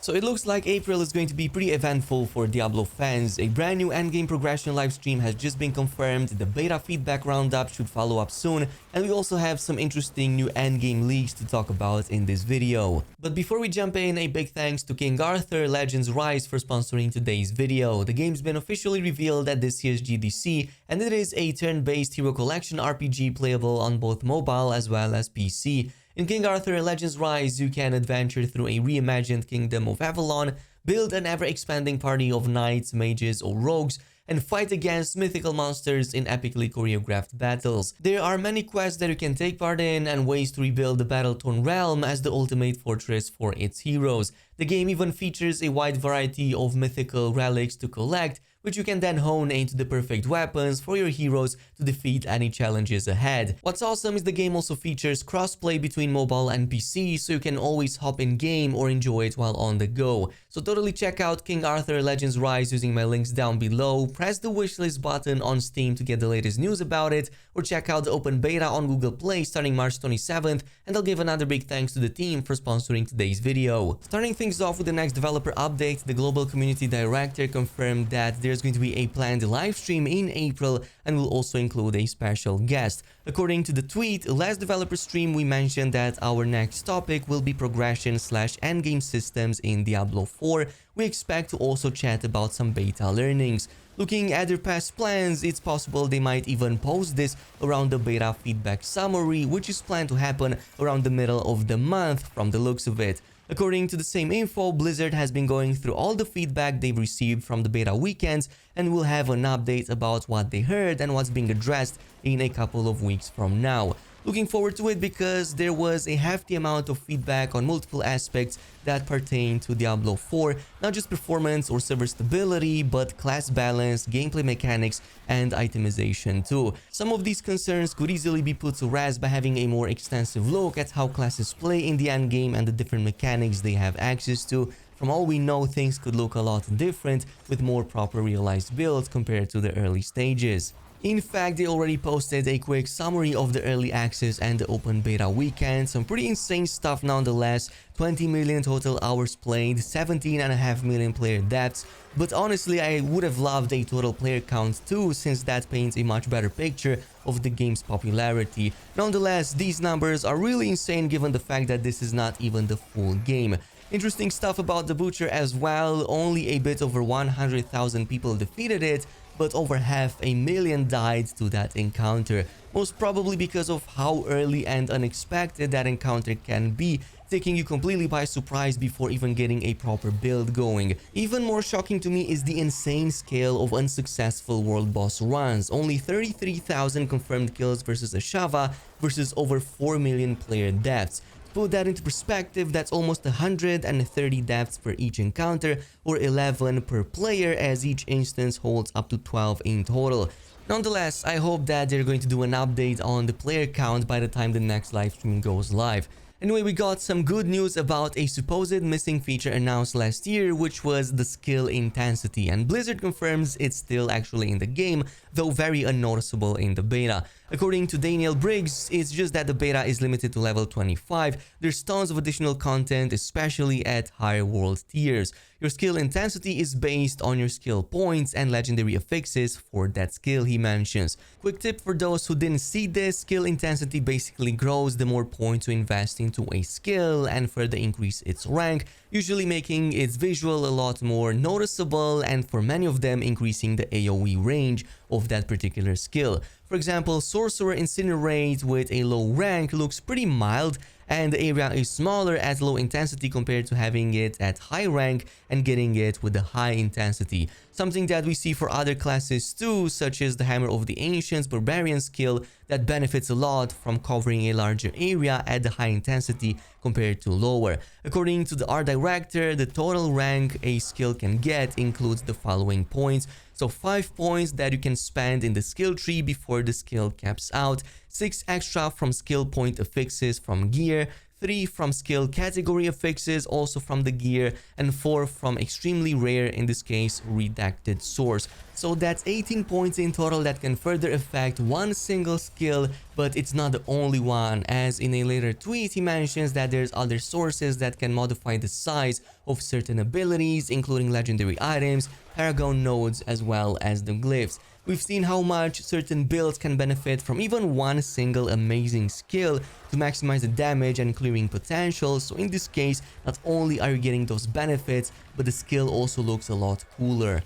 So it looks like April is going to be pretty eventful for Diablo fans. A brand new endgame progression livestream has just been confirmed, the beta feedback roundup should follow up soon, and we also have some interesting new endgame leaks to talk about in this video. But before we jump in, a big thanks to King Arthur Legends Rise for sponsoring today's video. The game's been officially revealed at this year's GDC, and it is a turn-based hero collection RPG playable on both mobile as well as PC. In King Arthur Legends Rise, you can adventure through a reimagined kingdom of Avalon, build an ever-expanding party of knights, mages, or rogues, and fight against mythical monsters in epically choreographed battles. There are many quests that you can take part in and ways to rebuild the battle-torn realm as the ultimate fortress for its heroes. The game even features a wide variety of mythical relics to collect, which you can then hone into the perfect weapons for your heroes to defeat any challenges ahead. What's awesome is the game also features crossplay between mobile and PC, so you can always hop in game or enjoy it while on the go. So totally check out King Arthur Legends Rise using my links down below, press the wishlist button on Steam to get the latest news about it, or check out the open beta on Google Play starting March 27th, and I'll give another big thanks to the team for sponsoring today's video. Starting things off with the next developer update, the global community director confirmed that there's going to be a planned live stream in April and will also include a special guest. According to the tweet, last developer stream we mentioned that our next topic will be progression/endgame systems in Diablo 4. We expect to also chat about some beta learnings. Looking at their past plans, it's possible they might even post this around the beta feedback summary, which is planned to happen around the middle of the month from the looks of it. According to the same info, Blizzard has been going through all the feedback they've received from the beta weekends and will have an update about what they heard and what's being addressed in a couple of weeks from now. Looking forward to it because there was a hefty amount of feedback on multiple aspects that pertain to Diablo 4, not just performance or server stability, but class balance, gameplay mechanics, and itemization too. Some of these concerns could easily be put to rest by having a more extensive look at how classes play in the endgame and the different mechanics they have access to. From all we know, things could look a lot different with more proper realized builds compared to the early stages. In fact, they already posted a quick summary of the early access and the open beta weekend. Some pretty insane stuff nonetheless. 20 million total hours played, 17.5 million player depths. But honestly, I would have loved a total player count too, since that paints a much better picture of the game's popularity. Nonetheless, these numbers are really insane given the fact that this is not even the full game. Interesting stuff about the Butcher as well. Only a bit over 100,000 people defeated it, but over 500,000 died to that encounter, most probably because of how early and unexpected that encounter can be, taking you completely by surprise before even getting a proper build going. Even more shocking to me is the insane scale of unsuccessful world boss runs. Only 33,000 confirmed kills versus Ashava versus over 4 million player deaths. Put that into perspective, that's almost 130 deaths per each encounter, or 11 per player, as each instance holds up to 12 in total. Nonetheless, I hope that they're going to do an update on the player count by the time the next livestream goes live. Anyway, we got some good news about a supposed missing feature announced last year, which was the skill intensity, and Blizzard confirms it's still actually in the game, though very unnoticeable in the beta. According to Daniel Briggs, it's just that the beta is limited to level 25. There's tons of additional content, especially at higher world tiers. Your skill intensity is based on your skill points and legendary affixes for that skill, he mentions. Quick tip for those who didn't see this, skill intensity basically grows the more points you invest into a skill and further increase its rank, usually making its visual a lot more noticeable and for many of them increasing the AoE range of that particular skill. For example, Sorcerer Incinerate with a low rank looks pretty mild, and the area is smaller at low intensity compared to having it at high rank and getting it with the high intensity. Something that we see for other classes too, such as the Hammer of the Ancients Barbarian skill that benefits a lot from covering a larger area at the high intensity compared to lower. According to the art director, the total rank a skill can get includes the following points. So 5 points that you can spend in the skill tree before the skill caps out, 6 extra from skill point affixes from gear, 3 from skill category affixes, also from the gear, and 4 from extremely rare, in this case redacted source. So that's 18 points in total that can further affect one single skill, but it's not the only one, as in a later tweet he mentions that there's other sources that can modify the size of certain abilities, including legendary items, paragon nodes, as well as the glyphs. We've seen how much certain builds can benefit from even one single amazing skill to maximize the damage and clearing potential, so in this case, not only are you getting those benefits, but the skill also looks a lot cooler.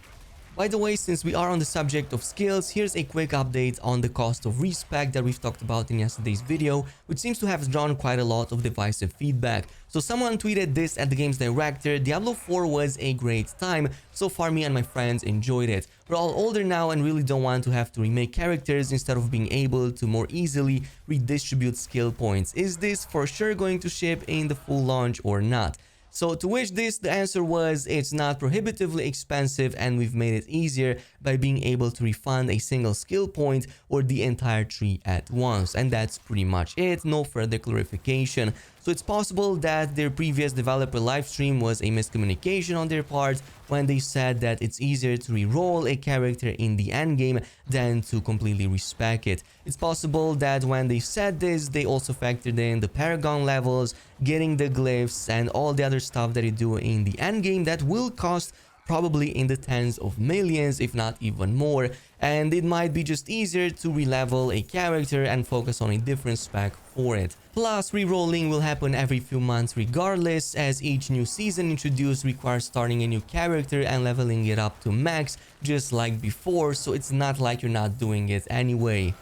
By the way, since we are on the subject of skills, here's a quick update on the cost of Respec that we've talked about in yesterday's video, which seems to have drawn quite a lot of divisive feedback. So someone tweeted this at the game's director: Diablo 4 was a great time, so far me and my friends enjoyed it. We're all older now and really don't want to have to remake characters instead of being able to more easily redistribute skill points. Is this for sure going to ship in the full launch or not? So to which the answer was, it's not prohibitively expensive and we've made it easier by being able to refund a single skill point or the entire tree at once. And that's pretty much it, no further clarification. So it's possible that their previous developer livestream was a miscommunication on their part when they said that it's easier to re-roll a character in the endgame than to completely respec it. It's possible that when they said this, they also factored in the paragon levels, getting the glyphs, and all the other stuff that you do in the endgame that will cost probably in the tens of millions, if not even more, and it might be just easier to re-level a character and focus on a different spec for it. Plus, re-rolling will happen every few months regardless, as each new season introduced requires starting a new character and leveling it up to max just like before, so it's not like you're not doing it anyway.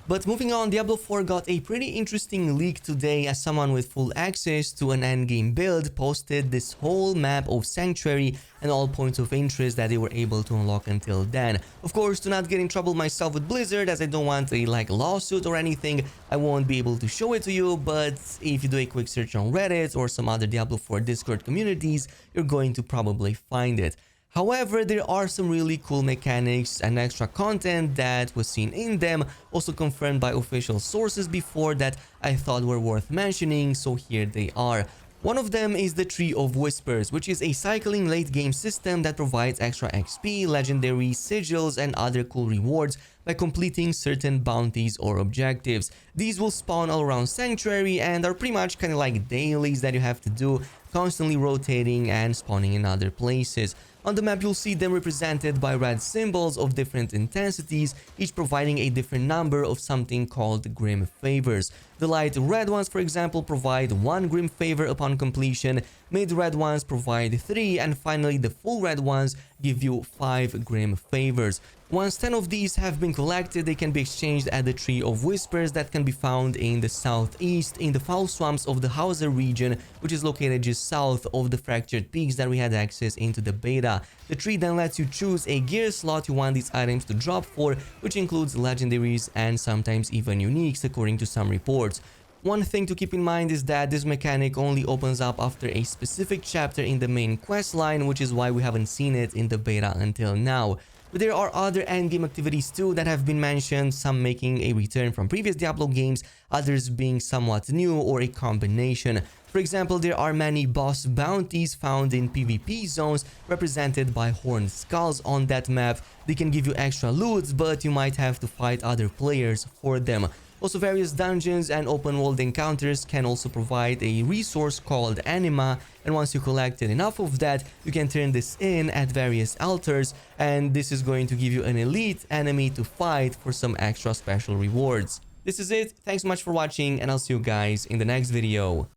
But moving on, Diablo 4 got a pretty interesting leak today, as someone with full access to an endgame build posted this whole map of Sanctuary and all points of interest that they were able to unlock until then. Of course, to not get in trouble myself with Blizzard, as I don't want a lawsuit or anything, I won't be able to show it to you, but if you do a quick search on Reddit or some other Diablo 4 Discord communities, you're going to probably find it. However, there are some really cool mechanics and extra content that was seen in them, also confirmed by official sources before, that I thought were worth mentioning, so here they are. One of them is the Tree of Whispers, which is a cycling late game system that provides extra XP, legendary sigils, and other cool rewards by completing certain bounties or objectives. These will spawn all around Sanctuary and are pretty much kind of like dailies that you have to do, constantly rotating and spawning in other places. On the map, you'll see them represented by red symbols of different intensities, each providing a different number of something called Grim Favors. The light red ones, for example, provide 1 Grim Favor upon completion, mid-red ones provide 3, and finally the full red ones give you 5 Grim Favors. Once 10 of these have been collected, they can be exchanged at the Tree of Whispers that can be found in the southeast in the foul swamps of the Hauser region, which is located just south of the fractured peaks that we had access into the beta. The tree then lets you choose a gear slot you want these items to drop for, which includes legendaries and sometimes even uniques according to some reports. One thing to keep in mind is that this mechanic only opens up after a specific chapter in the main quest line, which is why we haven't seen it in the beta until now. But there are other endgame activities too that have been mentioned, some making a return from previous Diablo games, others being somewhat new or a combination. For example, there are many boss bounties found in PvP zones represented by horned skulls on that map. They can give you extra loot, but you might have to fight other players for them. Also, various dungeons and open world encounters can also provide a resource called anima, and once you collected enough of that, you can turn this in at various altars, and this is going to give you an elite enemy to fight for some extra special rewards. This is it, thanks so much for watching, and I'll see you guys in the next video.